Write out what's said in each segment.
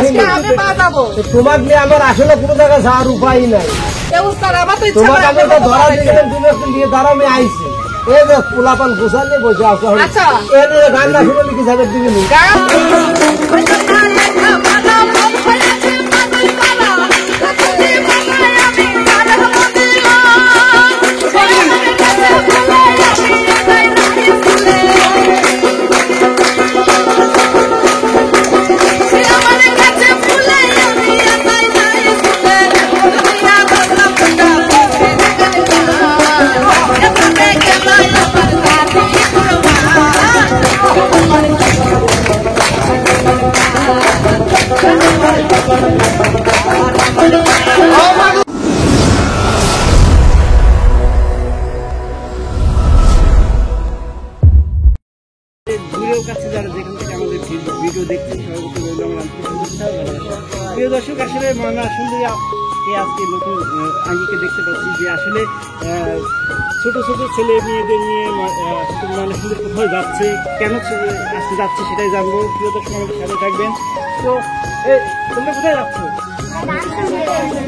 আসিনি, তোমাকে নিয়ে আমার আসলে কোনো জায়গায় যাওয়ার উপায় নাই। তোমাকে আমি তো ধরা দিয়েছিলাম, তুমি একটু নিয়ে দাঁড়াও, আমি আইছি। এই যে পোলাপান গোসা নিয়ে বসে আসো, গান না শুনে কি যাবে দিবি দর্শক। আসলে ময়না সুন্দরী আজকে নতুন আঙ্গিকে দেখতে পাচ্ছি যে আসলে ছোট ছোট ছেলে মেয়েদের নিয়ে ময়না সুন্দর কোথাও যাচ্ছে, কেন আজকে যাচ্ছে সেটাই জানবো। প্রিয় দর্শক, আমাদের সাথে থাকবেন। তো তোমরা কোথায় যাচ্ছ?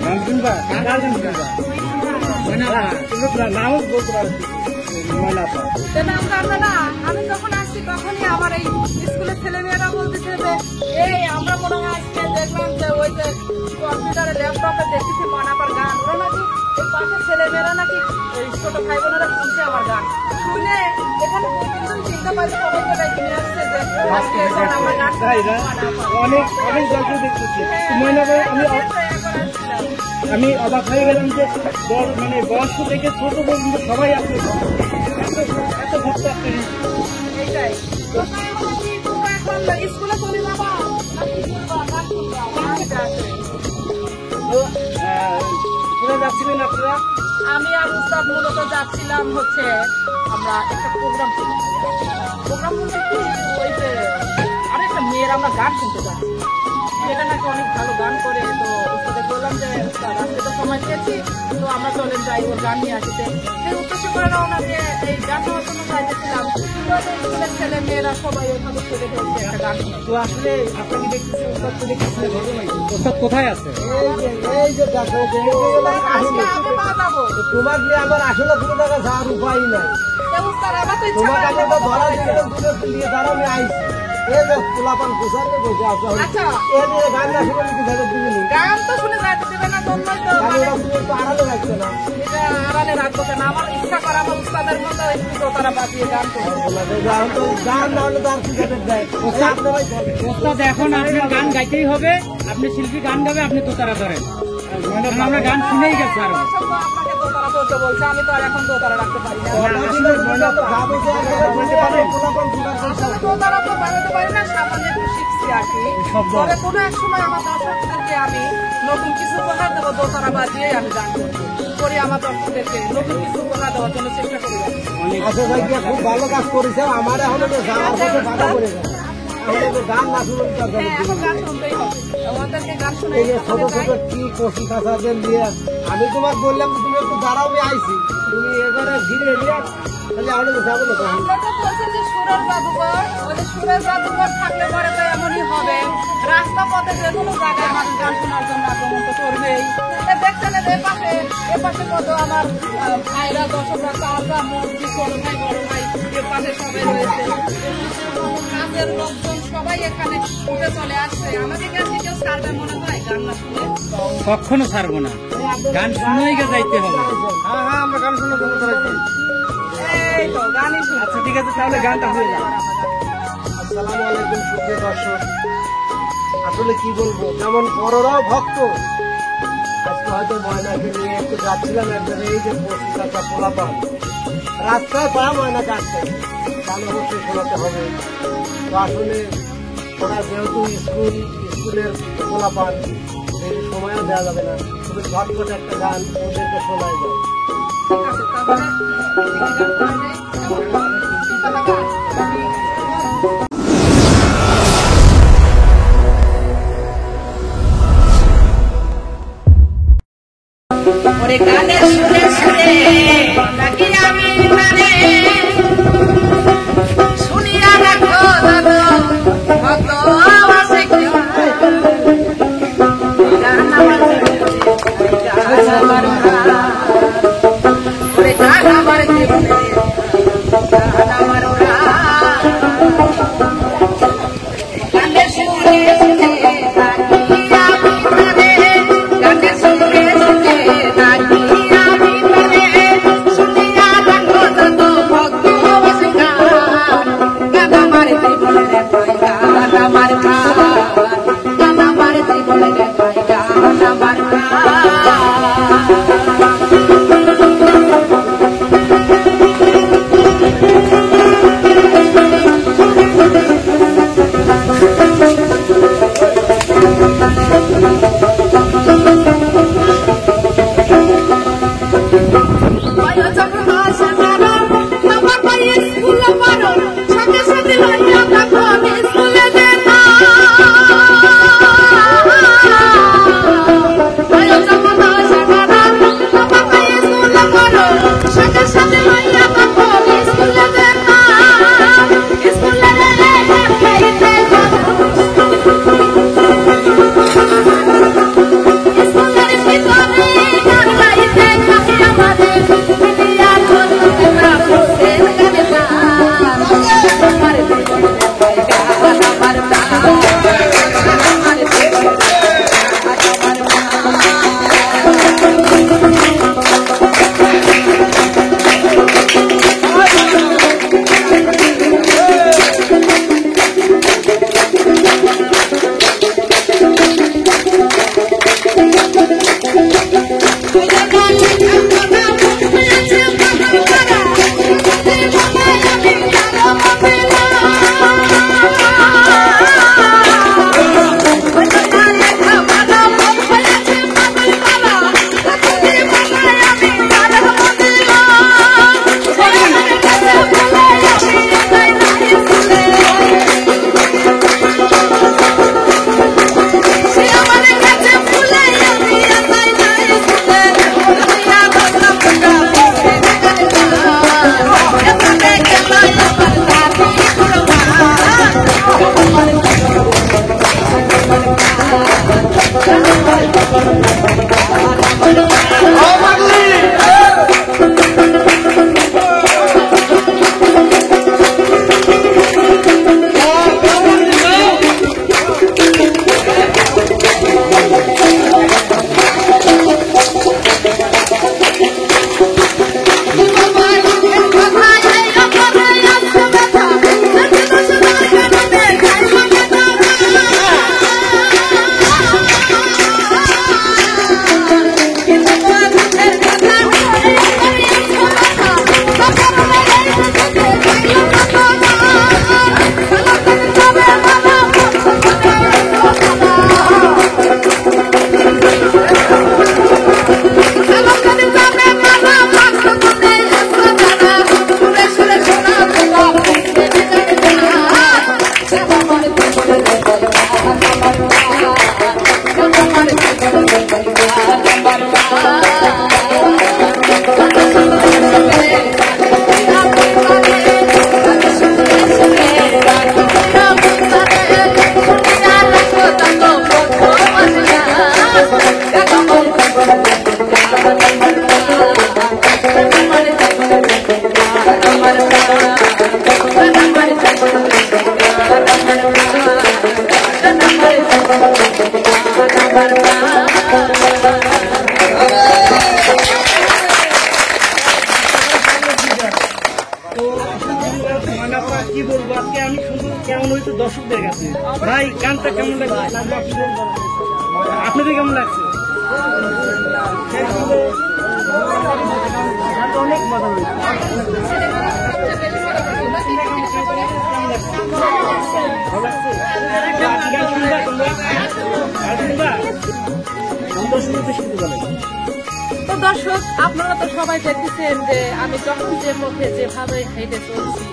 গান শুনবা? কার গান শুনবা? নামও বলতে পারছি ময়না আপা। আমি যখন আসছি তখনই আমার এই স্কুলের ছেলেমেয়েরা বলতেছে যে এই আমরা মনে হয় আজকে দেখলাম যে ওই যে কম্পিউটারে ল্যাপটপে দেখতেছি ময়নাপার গান, ওরা নাকি এই পাশের ছেলেমেয়েরা নাকি ছোট ভাই বোনেরা শুনছে আমার গান, শুনে এখানে চিন্তা পারি সবাইকে ডাকি নিয়ে আসছে যে আমার গান অনেক অনেক গল্প দেখতেছি। আমি অবাক হয়ে গেলাম যে মানে বয়স্ক থেকে ছোট পর্যন্ত সবাই আপনি এত ভক্ত আপনি। এইটাই স্কুলে চলে যাবা কোথায় যাচ্ছিলেন আপনারা? আমি আর উস্তাদ মূলত যাচ্ছিলাম হচ্ছে আমরা একটা প্রোগ্রাম বলতে কি ওই যে আরেকটা মেয়ের আমরা গান শুনতে যাচ্ছি, সেটা নাকি অনেক ভালো গান করে। তো উস্তাদে বললাম যে আজকে তো সময় পেয়েছি, তো আমরা চলেন যাই ওর গান নিয়ে আসতে। সেই উদ্দেশ্য করে ওনাকে এই গান নেওয়ার জন্য চাইতেছিলাম। স্কুলের ছেলে মেয়েরা সবাই ওখানে চলে গেছে একটা গান। তো আসলে আপনাকে দেখতেছি ওস্তাদ তো দেখতেছি ওস্তাদ কোথায় আছে? এই যে দেখো, তোমাকে নিয়ে আমার আসলে কোনো জায়গায় যাওয়ার উপায় নাই। তোমাকে আমি তো ধরা দিয়েছিলাম, তুমি একটু নিয়ে দাঁড়াও, আমি আইছি। এই যে পোলাপান গোসা নিয়ে বসে আসো, গান না শুনে কি যাবে দিবি? গান তো শুনে যাইতে দেবে না, তুমি একটু আড়ালে রাখছো না? আড়ালে রাখবো কেন? আমার ইচ্ছা করে আমার উস্তাদের মতো একটু দোতারা বাজিয়ে গান করবো। গান না হলে তো আর কি গান দেয় ওস্তাদ। এখন আপনার গান গাইতেই হবে, আপনি শিল্পী গান গাবে, আপনি দোতারা ধরেন। আমরা গান শুনেই গেছি। আর আপনাকে দোতারা বলতে বলছে, আমি তো আর এখন দোতারা রাখতে পারি না। দোতারা তো বানাতে পারি না, সামান্য একটু শিখছি আর কি। তবে কোনো এক সময় আমার দর্শকদেরকে আমি নতুন কিছু উপহার দেবো, দোতারা বাজিয়ে আমি গান করি। আমার দর্শকদেরকে নতুন কিছু উপহার দেওয়ার জন্য চেষ্টা করি। আচ্ছা ভাই, খুব ভালো কাজ করেছে। আমার এখন যাওয়ার পথে বাধা করে গেছে। গান না শুনে গান শুনতেই হবে, আমাদেরকে গান শুনে ছোট ছোট কি কষি কাঁচাদের নিয়ে আমি তোমাকে বললাম তুমি একটু দাঁড়াও, আমি আইছি। তুমি এবারে ঘিরে নিয়ে তাহলে আমাদের যাবো না। আমরা তো বলছি যে সুরের জাদুঘর, ওই সুরের জাদুঘর থাকলে পরে তো এমনই হবে। রাস্তা পথে যে কোনো জায়গায় মানুষ গান শোনার জন্য আগমন তো করবেই। দেখছেন এপাশে কত আমার ভাইরা, দর্শকরা, চাচা, মন্ত্রী, ছোট ভাই, বড় ভাই, এপাশে সবাই রয়েছে। কাজের লোকজন সবাই এখানে উঠে চলে আসছে। আমাকে কাছে কেউ ছাড়বে মনে হয় গান না শুনে? কখনো ছাড়বো না, গান শুনেই যাইতে হবে। হ্যাঁ হ্যাঁ, আমরা গান শুনে দেবো। এই তো গানই শুনে। আচ্ছা ঠিক আছে, তাহলে গানটা হয়ে যাবে। আসসালামু আলাইকুম সুপ্রিয় দর্শক। আসলে কি বলবো, যেমন বড়রাও ভক্ত। আজকে হয়তো ময়নাকে নিয়ে একটু যাচ্ছিলাম একজনে, এই যে পত্রিকা পোলাপান রাস্তায় পা ময়না কাটছে, তাহলে অবশ্যই শোনাতে হবে। তো আসলে ওরা যেহেতু স্কুলের পোলাপান, এই সময়ও দেওয়া যাবে না, শুধু ঝটপট একটা গান ওদেরকে শোনাই যায়। ঠিক আছে, তাহলে ওরে গানে শুনে শুনে নাকি আমি মানে শুনিয়া রাখো দাদা ভক্ত আওয়াজে কি বলবো আজকে আমি শুধু কেমন হয়েছে দর্শকদের কাছে ভাই গানটা কেমন লাগছে আপনাদের কেমন লাগছে অনেক মজা হয়েছে তো দর্শক আপনারা তো সবাই দেখতেছেন যে আমি জখমের মধ্যে যেভাবে হেঁটে চলছি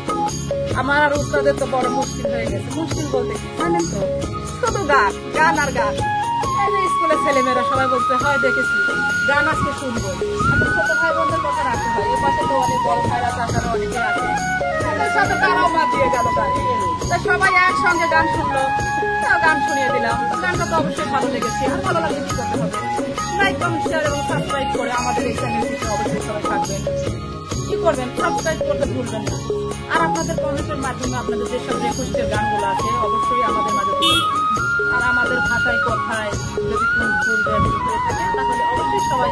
আমার আর উস্তাদের তো বড় মুশকিল হয়ে গেছে। মুশকিল বলতে কি জানেন তো, শুধু গান গান আর গান। এই যে স্কুলের ছেলেমেয়েরা সবাই বলতে হয় দেখেছি গান আজকে শুনবো। আমার ছোট ভাই বোনদের কথা রাখতে হয়, এ পাশে তো অনেক বড় ভাইরা চাচারা অনেকে আছে, তাদের সাথে তারাও মা দিয়ে গেল গান। তাই সবাই একসঙ্গে গান শুনলো, গান শুনিয়ে দিলাম। গানটা তো অবশ্যই ভালো লেগেছে, আর ভালো লাগলে কি করতে হবে, লাইক কমেন্ট শেয়ার এবং সাবস্ক্রাইব করে আমাদের এই চ্যানেলটিতে অবশ্যই সবাই থাকবেন। কি করবেন, সাবস্ক্রাইব করতে ভুলবেন না। আর আপনাদের কমেন্টের মাধ্যমে আপনাদের যেসব রিকোয়েস্টের গানগুলো আছে অবশ্যই আমাদের মাঝে দিন। আর আমাদের ভাষায় কথায় যদি কোনো ভুল থাকে তাহলে অবশ্যই সবাই